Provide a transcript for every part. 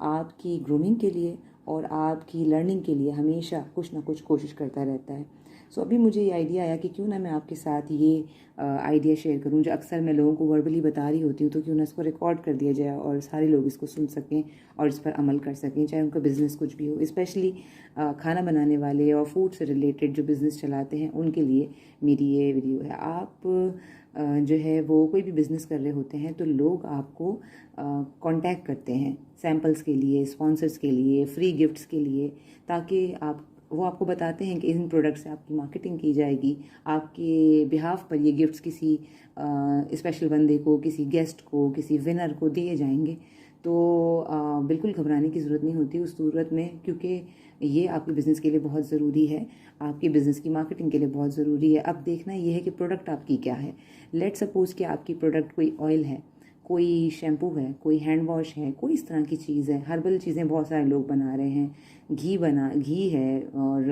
आपकी ग्रूमिंग के लिए और आपकी लर्निंग के लिए हमेशा कुछ ना कुछ कोशिश करता रहता है। सो अभी मुझे ये आइडिया आया कि क्यों ना मैं आपके साथ ये आइडिया शेयर करूं, जो अक्सर मैं लोगों को वर्बली बता रही होती हूँ, तो क्यों ना इसको रिकॉर्ड कर दिया जाए और सारे लोग इसको सुन सकें और इस पर अमल कर सकें, चाहे उनका बिज़नेस कुछ भी हो। स्पेशली खाना बनाने वाले और फूड से रिलेटेड जो बिज़नेस चलाते हैं उनके लिए मेरी ये वीडियो है। आप जो है वो कोई भी बिज़नेस कर रहे होते हैं तो लोग आपको कांटेक्ट करते हैं सैम्पल्स के लिए, स्पॉन्सर्स के लिए, फ्री गिफ्ट्स के लिए, ताकि वो आपको बताते हैं कि इन प्रोडक्ट से आपकी मार्केटिंग की जाएगी, आपके बिहाफ पर ये गिफ्ट्स किसी स्पेशल बंदे को, किसी गेस्ट को, किसी विनर को दिए जाएंगे। तो बिल्कुल घबराने की ज़रूरत नहीं होती उस सूरत में, क्योंकि ये आपके बिज़नेस के लिए बहुत ज़रूरी है, आपके बिज़नेस की मार्केटिंग के लिए बहुत ज़रूरी है। अब देखना ये है कि प्रोडक्ट आपकी क्या है। लेट सपोज़ कि आपकी प्रोडक्ट कोई ऑयल है, कोई शैम्पू है, कोई हैंड वॉश है, कोई इस तरह की चीज़ है। हर्बल चीज़ें बहुत सारे लोग बना रहे हैं, घी है और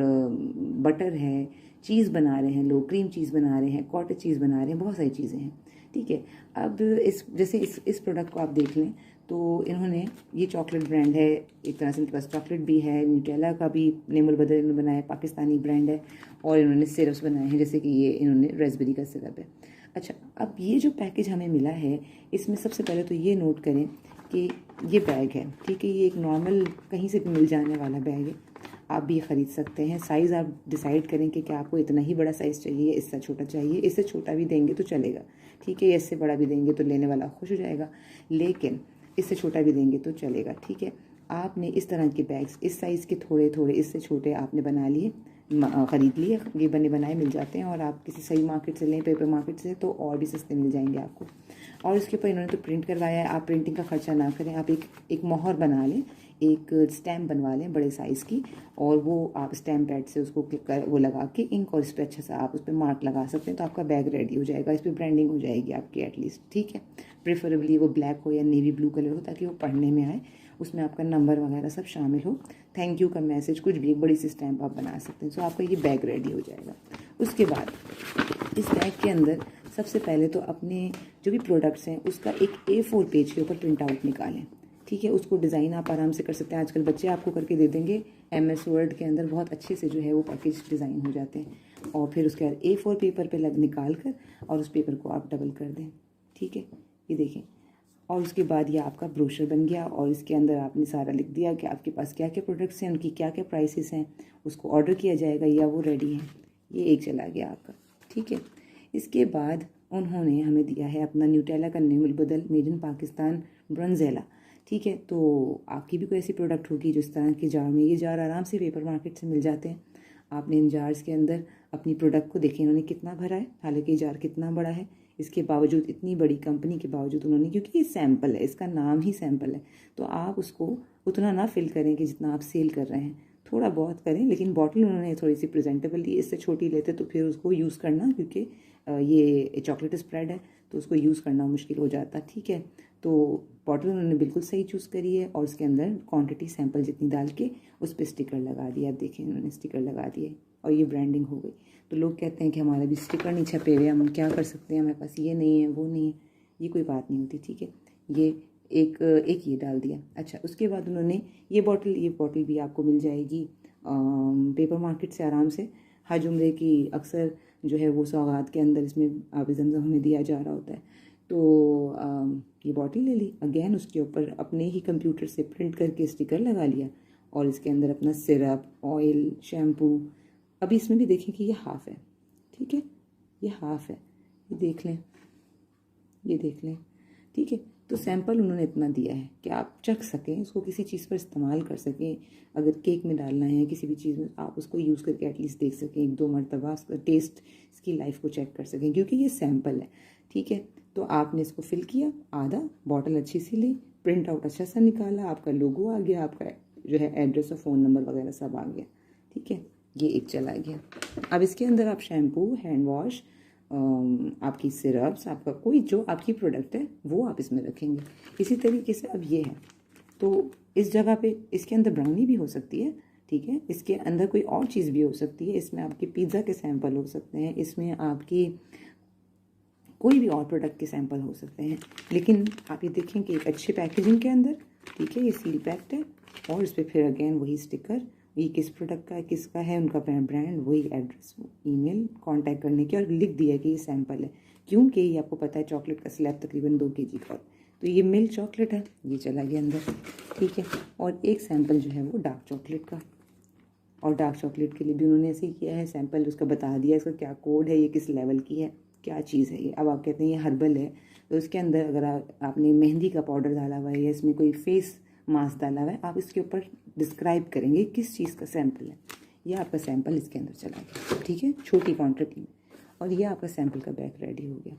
बटर है, चीज़ बना रहे हैं लोग, क्रीम चीज़ बना रहे हैं, कॉटेज चीज़ बना रहे हैं, बहुत सारी चीज़ें हैं। ठीक है, अब इस प्रोडक्ट को आप देख लें तो इन्होंने, ये चॉकलेट ब्रांड है, एक तरह से इनके पास चॉकलेट भी है, न्यूटेला का भी नेमुल बदल इन्होंने बनाया, पाकिस्तानी ब्रांड है, और इन्होंने सिरप्स बनाए हैं, जैसे कि ये इन्होंने रेसबेरी का सिरप है। अच्छा, अब ये जो पैकेज हमें मिला है, इसमें सबसे पहले तो ये नोट करें कि ये बैग है, ठीक है, ये एक नॉर्मल कहीं से भी मिल जाने वाला बैग है, आप भी ख़रीद सकते हैं। साइज़ आप डिसाइड करें कि क्या आपको इतना ही बड़ा साइज़ चाहिए, इससे छोटा चाहिए। इससे छोटा भी देंगे तो चलेगा, ठीक है, इससे बड़ा भी देंगे तो लेने वाला खुश हो जाएगा, लेकिन इससे छोटा भी देंगे तो चलेगा, ठीक है। आपने इस तरह के बैग्स, इस साइज़ के थोड़े थोड़े इससे छोटे आपने बना लिए, ख़रीद लिए, ये बने बनाए मिल जाते हैं, और आप किसी सही मार्केट से लें, पेपर मार्केट से, तो और भी सस्ते मिल जाएंगे आपको। और इसके ऊपर इन्होंने तो प्रिंट करवाया है, आप प्रिंटिंग का खर्चा ना करें, आप एक मोहर बना लें, एक स्टैम्प बनवा लें बड़े साइज़ की, और वो आप स्टैम्प पैड से उसको क्लिक कर वो लगा के इंक, और इस पर अच्छा सा आप उस पर मार्क लगा सकते हैं, तो आपका बैग रेडी हो जाएगा। इस पर ब्रांडिंग हो जाएगी आपकी एटलीस्ट, ठीक है। प्रेफरेबली वो ब्लैक हो या नेवी ब्लू कलर हो, ताकि वो पढ़ने में आए, उसमें आपका नंबर वगैरह सब शामिल हो, थैंक यू का मैसेज, कुछ भी, एक बड़ी सी स्टैम्प आप बना सकते हैं। सो आपका ये बैग रेडी हो जाएगा। उसके बाद इस बैग के अंदर सबसे पहले तो अपने जो भी प्रोडक्ट्स हैं उसका एक A4 पेज के ऊपर प्रिंट आउट निकालें, ठीक है। उसको डिज़ाइन आप आराम से कर सकते हैं, आजकल बच्चे आपको करके दे देंगे, MS वर्ड के अंदर बहुत अच्छे से जो है वो पैकेज डिज़ाइन हो जाते हैं। और फिर उसके बाद A4 पेपर पे निकाल कर और उस पेपर को आप डबल कर दें, ठीक है, ये देखें। और उसके बाद ये आपका ब्रोशर बन गया, और इसके अंदर आपने सारा लिख दिया कि आपके पास क्या क्या प्रोडक्ट्स हैं, उनकी क्या क्या प्राइसेस हैं, उसको ऑर्डर किया जाएगा या वो रेडी है। ये एक चला गया आपका, ठीक है। इसके बाद उन्होंने हमें दिया है अपना न्यूटेला का नेमुल बदल, मेड इन पाकिस्तान ब्रंजेला, ठीक है। तो आपकी भी कोई ऐसी प्रोडक्ट होगी जो इस तरह के जार में, ये जार आराम से पेपर मार्केट से मिल जाते हैं। आपने इन जार्स के अंदर अपनी प्रोडक्ट को देखें इन्होंने कितना भरा है, हालांकि ये जार कितना बड़ा है, इसके बावजूद, इतनी बड़ी कंपनी के बावजूद उन्होंने, क्योंकि ये सैम्पल है, इसका नाम ही सैम्पल है, तो आप उसको उतना ना फिल करें कि जितना आप सेल कर रहे हैं, थोड़ा बहुत करें। लेकिन बॉटल उन्होंने थोड़ी सी प्रेजेंटेबल ली, इससे छोटी लेते तो फिर उसको यूज़ करना, क्योंकि ये चॉकलेट स्प्रेड है तो उसको यूज़ करना मुश्किल हो जाता, ठीक है। तो बॉटल उन्होंने बिल्कुल सही चूज़ करी है, और उसके अंदर क्वांटिटी सैंपल जितनी डाल के उस पर स्टिकर लगा दिया, आप देखें उन्होंने स्टिकर लगा दिए, और ये ब्रांडिंग हो गई। तो लोग कहते हैं कि हमारा भी स्टिकर नहीं छपे हुए, हम क्या कर सकते हैं, हमारे पास ये नहीं है, वो नहीं है, ये कोई बात नहीं होती, ठीक है। ये एक ये डाल दिया। अच्छा, उसके बाद उन्होंने ये बॉटल भी आपको मिल जाएगी पेपर मार्केट से आराम से। हज उम्रे की अक्सर जो है वो सौगात के अंदर इसमें आब ज़मज़म हमें दिया जा रहा होता है, तो ये बॉटल ले ली, अगेन उसके ऊपर अपने ही कंप्यूटर से प्रिंट करके स्टिकर लगा लिया, और इसके अंदर अपना सिरप, ऑयल, शैम्पू। अभी इसमें भी देखें कि ये हाफ़ है, ठीक है, ये हाफ़ है, ये देख लें, ये देख लें, ठीक है। तो सैंपल उन्होंने इतना दिया है कि आप चख सकें, इसको किसी चीज़ पर इस्तेमाल कर सकें, अगर केक में डालना है, किसी भी चीज़ में, आप उसको यूज़ करके एटलीस्ट देख सकें, 1-2 मरतबा उसका टेस्ट, इसकी लाइफ को चेक कर सकें, क्योंकि ये सैंपल है, ठीक है। तो आपने इसको फिल किया आधा, बॉटल अच्छी सी ली, प्रिंट आउट अच्छा सा निकाला, आपका लोगो आ गया, आपका जो है एड्रेस और फ़ोन नंबर वगैरह सब आ गया, ठीक है। ये एक चला गया। अब इसके अंदर आप शैम्पू, हैंड वॉश, आपकी सिरप्स, आपका कोई जो आपकी प्रोडक्ट है वो आप इसमें रखेंगे। इसी तरीके से अब ये है, तो इस जगह पे इसके अंदर ब्राउनी भी हो सकती है, ठीक है, इसके अंदर कोई और चीज़ भी हो सकती है, इसमें आपके पिज़्ज़ा के सैंपल हो सकते हैं, इसमें आपकी कोई भी और प्रोडक्ट के सैंपल हो सकते हैं। लेकिन आप ये देखें कि एक अच्छे पैकेजिंग के अंदर ठीक है, ये सील पैक्ड है और इस पर फिर अगेन वही स्टिकर, ये किस प्रोडक्ट का है, किसका है, उनका ब्रांड, वही एड्रेस, ईमेल, कांटेक्ट करने की, और लिख दिया कि ये सैंपल है, क्योंकि ये आपको पता है चॉकलेट का स्लैब तकरीबन 2 kg का। तो ये मिल्क चॉकलेट है, ये चला गया अंदर, ठीक है। और एक सैंपल जो है वो डार्क चॉकलेट का, और डार्क चॉकलेट के लिए भी उन्होंने ऐसे ही किया है, सैंपल उसका बता दिया, इसका क्या कोड है, ये किस लेवल की है, क्या चीज़ है ये। अब आप कहते हैं ये हर्बल है, तो इसके अंदर अगर आपने मेहंदी का पाउडर डाला हुआ है या इसमें कोई फेस मास्क डाला हुआ है, आप इसके ऊपर डिस्क्राइब करेंगे किस चीज़ का सैंपल है। यह आपका सैंपल इसके अंदर चला गया, ठीक है, छोटी क्वान्टिटी में, और यह आपका सैंपल का बैग रेडी हो गया।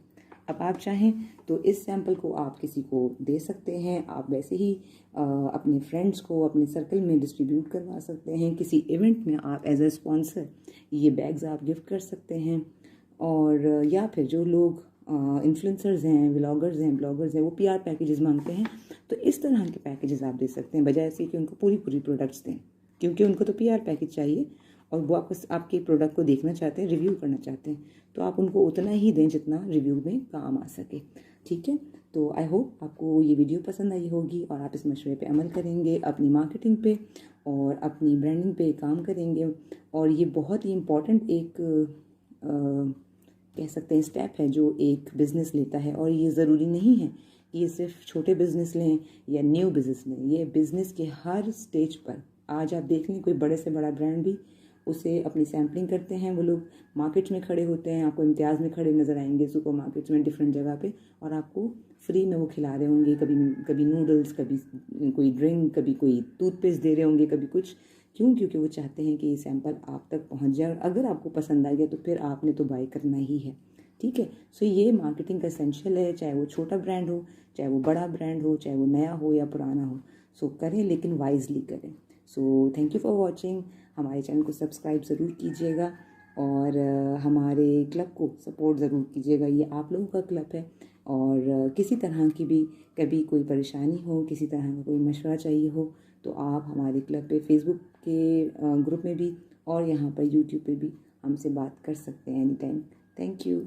अब आप चाहें तो इस सैंपल को आप किसी को दे सकते हैं, आप वैसे ही अपने फ्रेंड्स को अपने सर्कल में डिस्ट्रीब्यूट करवा सकते हैं, किसी इवेंट में आप एज अ स्पॉन्सर ये बैग्स आप गिफ्ट कर सकते हैं। और या फिर जो लोग इन्फ्लुएंसर्स हैं, व्लॉगर्स हैं, ब्लॉगर्स हैं, वो पीआर पैकेजेस मांगते हैं, तो इस तरह के पैकेजेस आप दे सकते हैं, बजाय ऐसे कि उनको पूरी प्रोडक्ट्स दें, क्योंकि उनको तो पीआर पैकेज चाहिए और वो आपके प्रोडक्ट को देखना चाहते हैं, रिव्यू करना चाहते हैं, तो आप उनको उतना ही दें जितना रिव्यू में काम आ सके, ठीक है। तो आई होप आपको ये वीडियो पसंद आई होगी और आप इस मशवरे पे अमल करेंगे, अपनी मार्केटिंग पे और अपनी ब्रांडिंग पे काम करेंगे। और ये बहुत ही इम्पॉर्टेंट एक कह सकते हैं स्टेप है जो एक बिज़नेस लेता है, और ये ज़रूरी नहीं है कि ये सिर्फ छोटे बिज़नेस लें या न्यू बिज़नेस लें, ये बिज़नेस के हर स्टेज पर आज आप देख लें, कोई बड़े से बड़ा ब्रांड भी उसे अपनी सैम्पलिंग करते हैं, वो लोग मार्केट में खड़े होते हैं, आपको इम्तियाज़ में खड़े नज़र आएंगे सुपर मार्केट्स में डिफरेंट जगह पे, और आपको फ्री में वो खिला रहे होंगे, कभी नूडल्स, कभी कोई ड्रिंक, कभी कोई टूथपेस्ट दे रहे होंगे, कभी कुछ। क्यों? क्योंकि वो चाहते हैं कि ये सैंपल आप तक पहुंच जाए, और अगर आपको पसंद आ गया तो फिर आपने तो बाय करना ही है, ठीक है। सो ये मार्केटिंग का एसेंशियल है, चाहे वो छोटा ब्रांड हो, चाहे वो बड़ा ब्रांड हो, चाहे वो नया हो या पुराना हो। सो करें, लेकिन वाइजली करें। So thank you for watching. हमारे चैनल को सब्सक्राइब ज़रूर कीजिएगा और हमारे क्लब को सपोर्ट ज़रूर कीजिएगा, ये आप लोगों का क्लब है। और किसी तरह की भी कभी कोई परेशानी हो, किसी तरह का कोई मशवरा चाहिए हो, तो आप हमारे क्लब पे फेसबुक के ग्रुप में भी और यहाँ पर यूट्यूब पे भी हमसे बात कर सकते हैं एनी टाइम। Thank you.